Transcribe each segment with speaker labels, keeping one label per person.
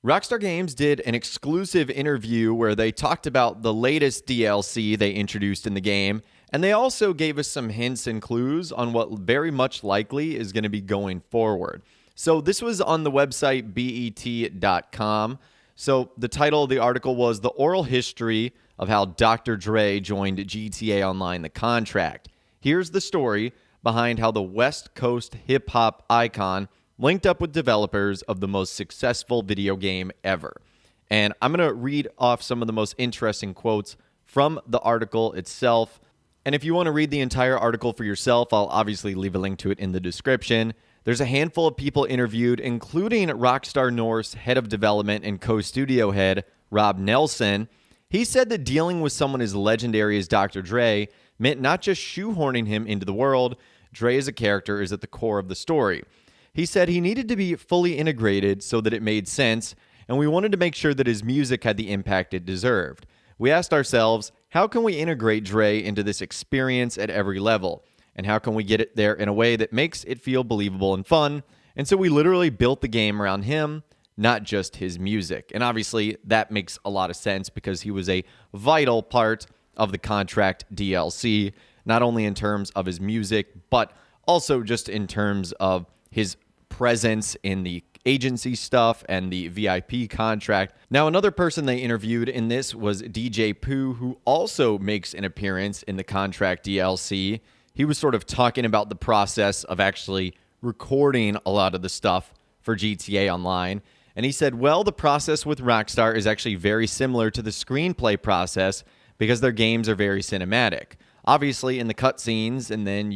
Speaker 1: Rockstar Games did an exclusive interview where they talked about the latest DLC they introduced in the game, and they also gave us some hints and clues on what very much likely is going to be going forward. So this was on the website bet.com. So the title of the article was The Oral History of How Dr. Dre Joined GTA Online the Contract. Here's the story behind how the West Coast hip-hop icon linked up with developers of the most successful video game ever. And I'm going to read off some of the most interesting quotes from the article itself. And if you want to read the entire article for yourself, I'll obviously leave a link to it in the description. There's a handful of people interviewed, including Rockstar North's head of development and co-studio head, Rob Nelson. He said that dealing with someone as legendary as Dr. Dre meant not just shoehorning him into the world. Dre as a character is at the core of the story. He said he needed to be fully integrated so that it made sense, and we wanted to make sure that his music had the impact it deserved. We asked ourselves, how can we integrate Dre into this experience at every level? And how can we get it there in a way that makes it feel believable and fun? And so we literally built the game around him, not just his music. And obviously, that makes a lot of sense because he was a vital part of the Contract DLC, not only in terms of his music, but also just in terms of his presence in the agency stuff and the VIP contract. Now, another person they interviewed in this was DJ Pooh, who also makes an appearance in the Contract DLC. He was sort of talking about the process of actually recording a lot of the stuff for GTA Online. And he said, well, the process with Rockstar is actually very similar to the screenplay process because their games are very cinematic. Obviously, in the cutscenes, and then,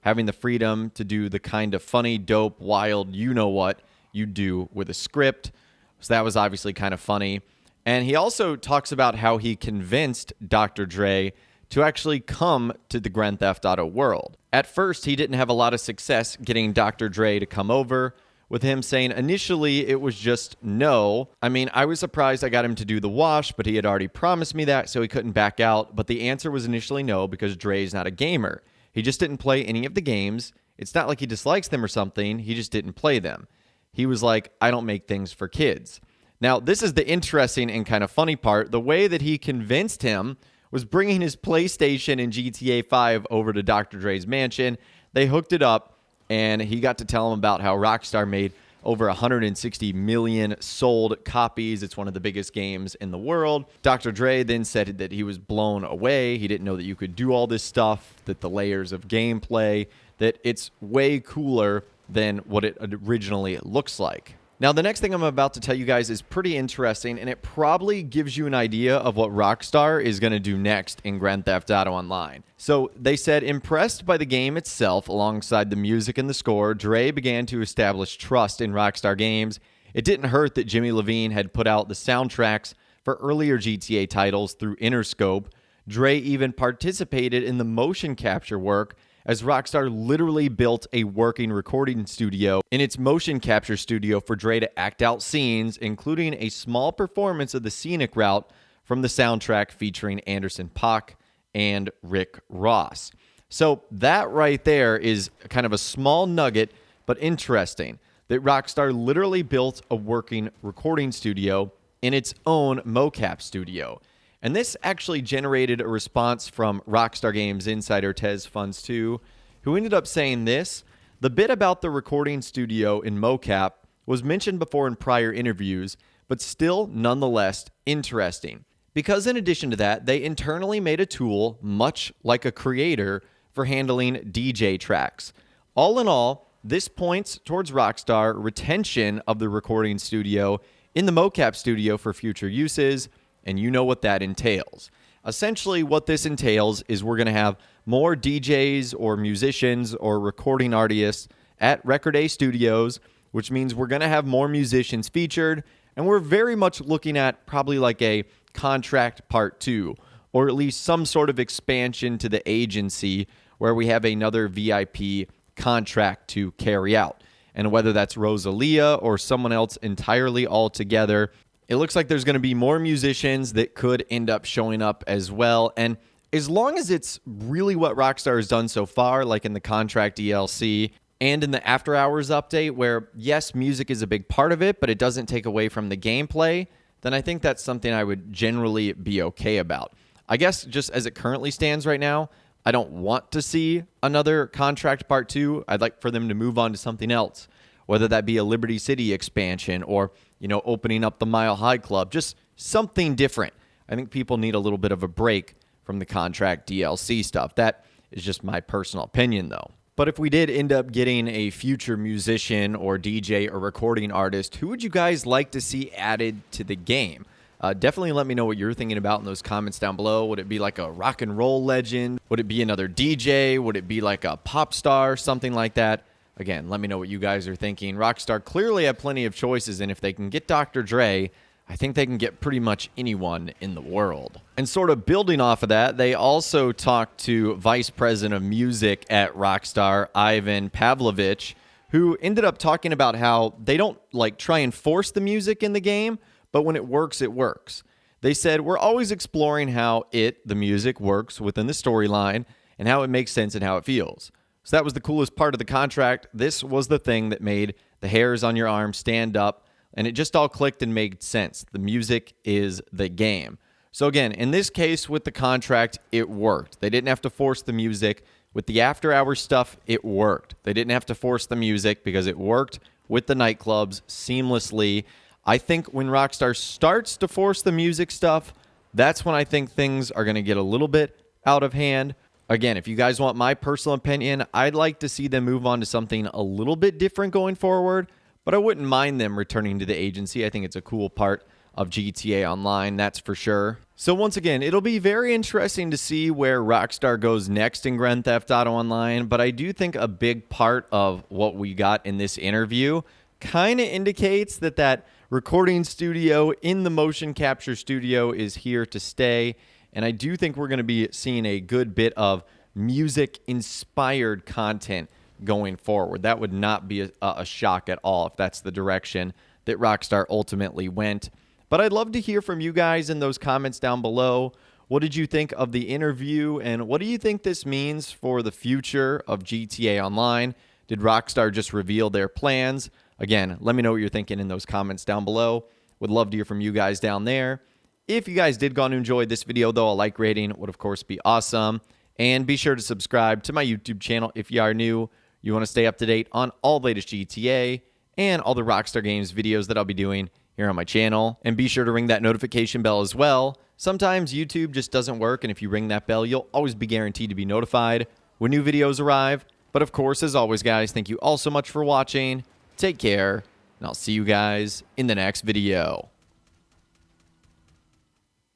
Speaker 1: having the freedom to do the kind of funny, dope, wild, what you do with a script. So that was obviously kind of funny. And he also talks about how he convinced Dr. Dre to actually come to the Grand Theft Auto world. At first, he didn't have a lot of success getting Dr. Dre to come over, with him saying initially it was just no. I mean, I was surprised I got him to do the wash, but he had already promised me that, so he couldn't back out. But the answer was initially no because Dre's not a gamer. He just didn't play any of the games. It's not like he dislikes them or something. He just didn't play them. He was like, I don't make things for kids. Now, this is the interesting and kind of funny part. The way that he convinced him was bringing his PlayStation and GTA 5 over to Dr. Dre's mansion. They hooked it up, and he got to tell him about how Rockstar made over 160 million sold copies. It's one of the biggest games in the world. Dr. Dre then said that he was blown away. He didn't know that you could do all this stuff, that the layers of gameplay, that it's way cooler than what it originally looks like. Now, the next thing I'm about to tell you guys is pretty interesting, and it probably gives you an idea of what Rockstar is going to do next in Grand Theft Auto Online. So they said, impressed by the game itself alongside the music and the score, Dre began to establish trust in Rockstar Games. It didn't hurt that Jimmy Levine had put out the soundtracks for earlier GTA titles through Interscope. Dre even participated in the motion capture work, as Rockstar literally built a working recording studio in its motion capture studio for Dre to act out scenes, including a small performance of the scenic route from the soundtrack featuring Anderson .Paak and Rick Ross. So that right there is kind of a small nugget, but interesting, that Rockstar literally built a working recording studio in its own mocap studio. And this actually generated a response from Rockstar Games insider Tez Funds 2, who ended up saying this: the bit about the recording studio in mocap was mentioned before in prior interviews, but still nonetheless interesting. Because in addition to that, they internally made a tool, much like a creator, for handling DJ tracks. All in all, this points towards Rockstar retention of the recording studio in the mocap studio for future uses, and you know what that entails. Essentially, what this entails is we're going to have more DJs or musicians or recording artists at Record A Studios, which means we're going to have more musicians featured, and we're very much looking at probably like a Contract Part 2, or at least some sort of expansion to the agency where we have another VIP contract to carry out. And whether that's Rosalia or someone else entirely altogether, it looks like there's going to be more musicians that could end up showing up as well. And as long as it's really what Rockstar has done so far, like in the Contract DLC, and in the After Hours update, where yes, music is a big part of it, but it doesn't take away from the gameplay, then I think that's something I would generally be okay about. I guess just as it currently stands right now, I don't want to see another Contract Part 2. I'd like for them to move on to something else, whether that be a Liberty City expansion or, opening up the Mile High Club, just something different. I think people need a little bit of a break from the Contract DLC stuff. That is just my personal opinion, though. But if we did end up getting a future musician or DJ or recording artist, who would you guys like to see added to the game? Definitely let me know what you're thinking about in those comments down below. Would it be like a rock and roll legend? Would it be another DJ? Would it be like a pop star? Something like that? Again, let me know what you guys are thinking. Rockstar clearly have plenty of choices, and if they can get Dr. Dre, I think they can get pretty much anyone in the world. And sort of building off of that, they also talked to Vice President of Music at Rockstar, Ivan Pavlovich, who ended up talking about how they don't try and force the music in the game, but when it works, it works. They said, we're always exploring how the music, works within the storyline and how it makes sense and how it feels. So that was the coolest part of the contract. This was the thing that made the hairs on your arm stand up, and it just all clicked and made sense. The music is the game. So again, in this case with the contract, it worked. They didn't have to force the music. With the After Hours stuff, it worked. They didn't have to force the music because it worked with the nightclubs seamlessly. I think when Rockstar starts to force the music stuff, that's when I think things are going to get a little bit out of hand. Again, if you guys want my personal opinion, I'd like to see them move on to something a little bit different going forward, but I wouldn't mind them returning to the agency. I think it's a cool part of GTA Online, that's for sure. So once again, it'll be very interesting to see where Rockstar goes next in Grand Theft Auto Online, but I do think a big part of what we got in this interview kind of indicates that recording studio in the motion capture studio is here to stay. And I do think we're going to be seeing a good bit of music-inspired content going forward. That would not be a shock at all if that's the direction that Rockstar ultimately went. But I'd love to hear from you guys in those comments down below. What did you think of the interview, and what do you think this means for the future of GTA Online? Did Rockstar just reveal their plans? Again, let me know what you're thinking in those comments down below. Would love to hear from you guys down there. If you guys did go on to enjoy this video, though, a like rating would, of course, be awesome. And be sure to subscribe to my YouTube channel if you are new. You want to stay up to date on all the latest GTA and all the Rockstar Games videos that I'll be doing here on my channel. And be sure to ring that notification bell as well. Sometimes YouTube just doesn't work, and if you ring that bell, you'll always be guaranteed to be notified when new videos arrive. But of course, as always, guys, thank you all so much for watching. Take care, and I'll see you guys in the next video.